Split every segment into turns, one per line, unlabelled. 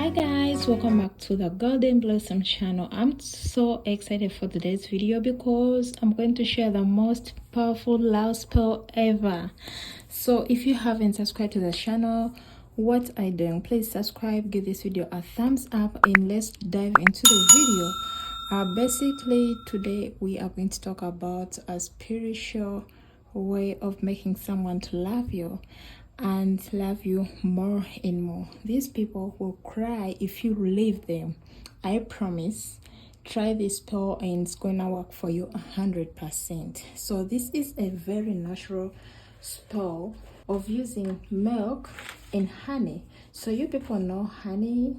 Hi guys, welcome back to the Golden Blossom channel. I'm so excited for today's video because I'm going to share the most powerful love spell ever. So if you haven't subscribed to the channel, what are you doing? Please subscribe, give this video a thumbs up, and let's dive into the video. Basically today we are going to talk about a spiritual way of making someone to love you and love you more and more. These people will cry if you leave them. I promise. Try this spell and it's gonna work for you 100%. So this is a very natural spell of using milk and honey. So you people know honey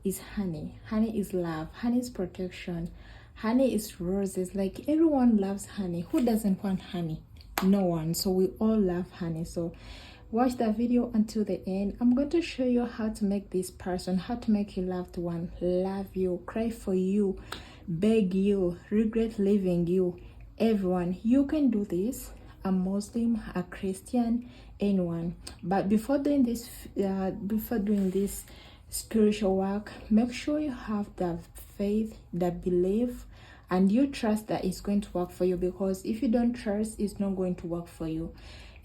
is honey. Honey is love. Honey is protection. Honey is roses. Like everyone loves honey. Who doesn't want honey? No one. So we all love honey. So watch the video until the end. I'm going to show you how to make this person, how to make your loved one love you, cry for you, beg you, regret leaving you. Everyone, you can do this. A Muslim, a Christian, anyone. But before doing this spiritual work, make sure you have the faith, the belief, and you trust that it's going to work for you, because if you don't trust, it's not going to work for you.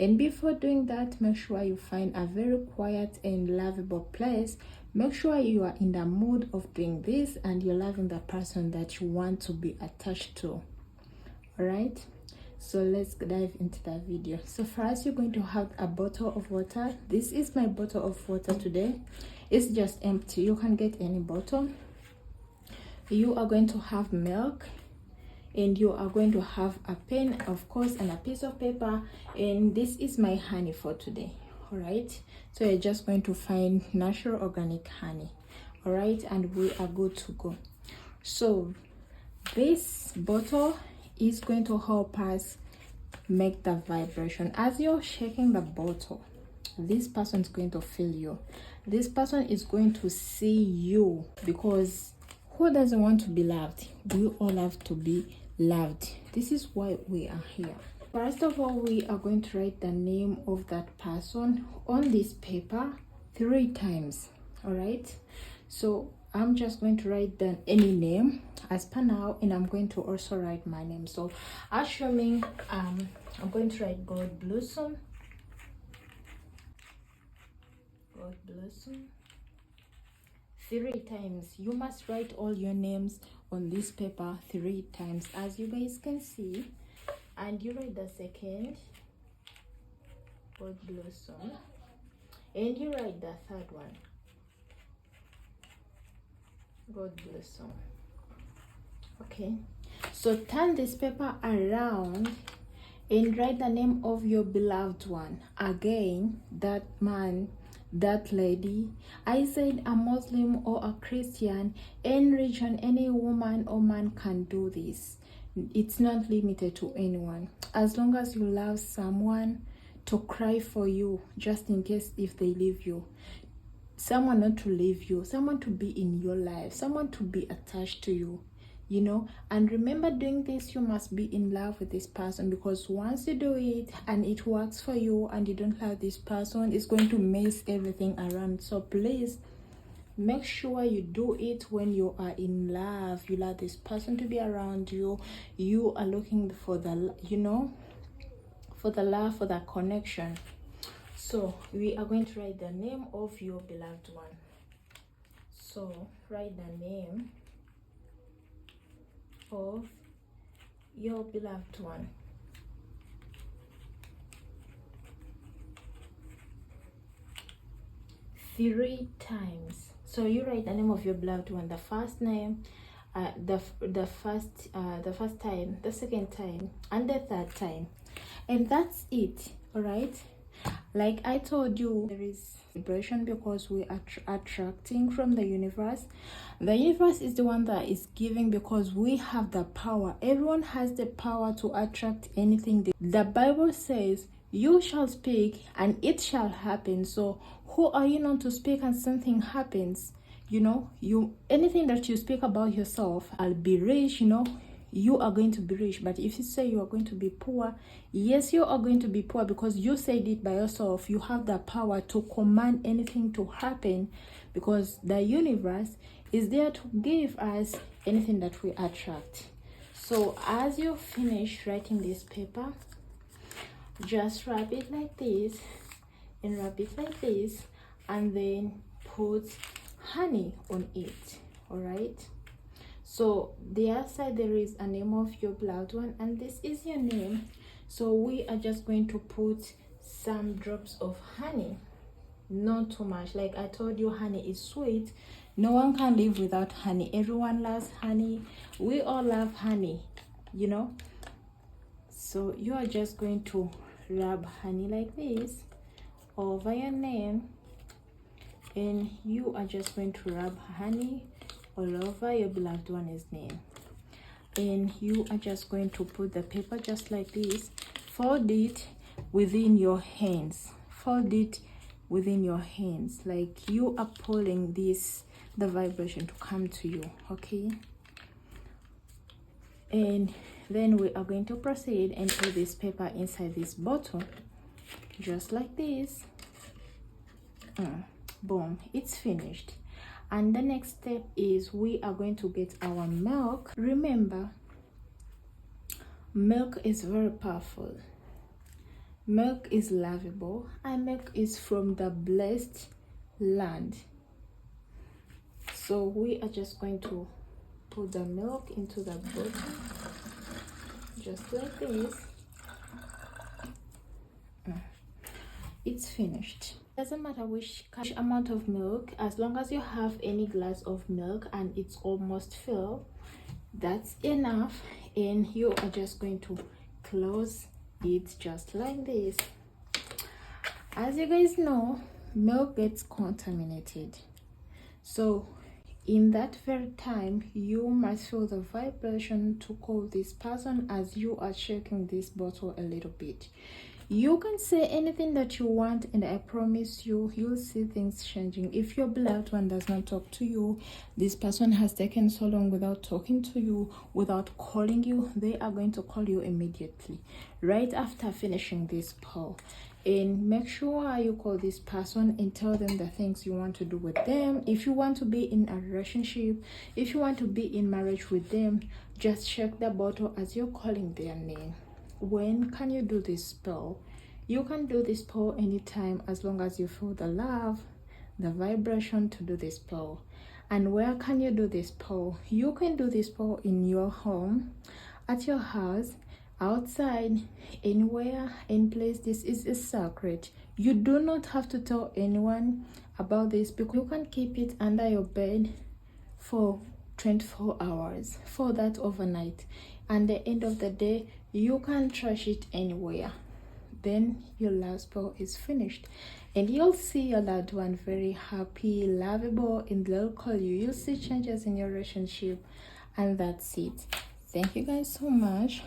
And before doing that, make sure you find a very quiet and lovable place. Make sure you are in the mood of doing this and you're loving the person that you want to be attached to. All right, so let's dive into that video. So first, you're going to have a bottle of water. This is my bottle of water today. It's just empty. You can get any bottle. You are going to have milk, and you are going to have a pen, of course, and a piece of paper. And this is my honey for today. All right, so you're just going to find natural organic honey. All right, and we are good to go. So this bottle is going to help us make the vibration. As you're shaking the bottle, this person is going to feel you. This person is going to see you, because who doesn't want to be loved? We all have to be loved. This is why we are here. First of all, we are going to write the name of that person on this paper 3 times. All right, so I'm just going to write down any name as per now, and I'm going to also write my name. So assuming I'm going to write God Blossom. God Blossom 3 times. You must write all your names on this paper 3 times, as you guys can see. And you write the second, God Blossom, and you write the third one, God Blossom. Okay, so turn this paper around and write the name of your beloved one. Again, that man, that lady. I said a Muslim or a Christian, any religion, any woman or man can do this. It's not limited to anyone. As long as you love someone, to cry for you just in case if they leave you, someone not to leave you, someone to be in your life, someone to be attached to you, you know. And remember, doing this, you must be in love with this person, because once you do it and it works for you and you don't love this person, it's going to mess everything around. So please make sure you do it when you are in love. You love this person to be around you. You are looking for the, you know, for the love, for the connection. So we are going to write the name of your beloved one. So write the name of your beloved one. Three times. So you write the name of your beloved one, the first name, the first time, the second time, and the third time, and that's it. All right, like I told you, there is vibration, because we are attracting from the universe. The universe is the one that is giving, because we have the power. Everyone has the power to attract anything. The Bible says, you shall speak and it shall happen. So who are you not to speak and something happens? You know, anything that you speak about yourself, I'll be rich, you know, you are going to be rich. But if you say you are going to be poor, yes, you are going to be poor, because you said it by yourself. You have the power to command anything to happen, because the universe is there to give us anything that we attract. So as you finish writing this paper, just wrap it like this, and wrap it like this, and then put honey on it. All right, so the other side there is a name of your beloved one, and this is your name. So we are just going to put some drops of honey, not too much. Like I told you, honey is sweet. No one can live without honey. Everyone loves honey. We all love honey, you know. So you are just going to rub honey like this over your name, and you are just going to rub honey all over your beloved one's name. And you are just going to put the paper just like this, fold it within your hands, fold it within your hands, like you are pulling this, the vibration to come to you. Okay, and then we are going to proceed and put this paper inside this bottle just like this. Boom, it's finished. And the next step is we are going to get our milk. Remember, milk is very powerful. Milk is lovable, and milk is from the blessed land. So we are just going to put the milk into the bottle just like this. It's finished. Doesn't matter which amount of milk, as long as you have any glass of milk and it's almost filled, that's enough. And you are just going to close it just like this. As you guys know, milk gets contaminated, so in that very time you must feel the vibration to call this person as you are shaking this bottle a little bit. You can say anything that you want, and I promise you, you'll see things changing. If your beloved one does not talk to you, this person has taken so long without talking to you, without calling you, they are going to call you immediately right after finishing this poll. And make sure you call this person and tell them the things you want to do with them. If you want to be in a relationship, if you want to be in marriage with them, just shake the bottle as you're calling their name. When can you do this spell? You can do this spell anytime, as long as you feel the love, the vibration to do this spell. And where can you do this spell? You can do this spell in your home, at your house, outside, anywhere, in place. This is a secret. You do not have to tell anyone about this, because you can keep it under your bed for 24 hours, for that overnight, and the end of the day you can trash it anywhere. Then your last spell is finished, and you'll see your loved one very happy, lovable, and they'll call you. You'll see changes in your relationship, and that's it. Thank you guys so much.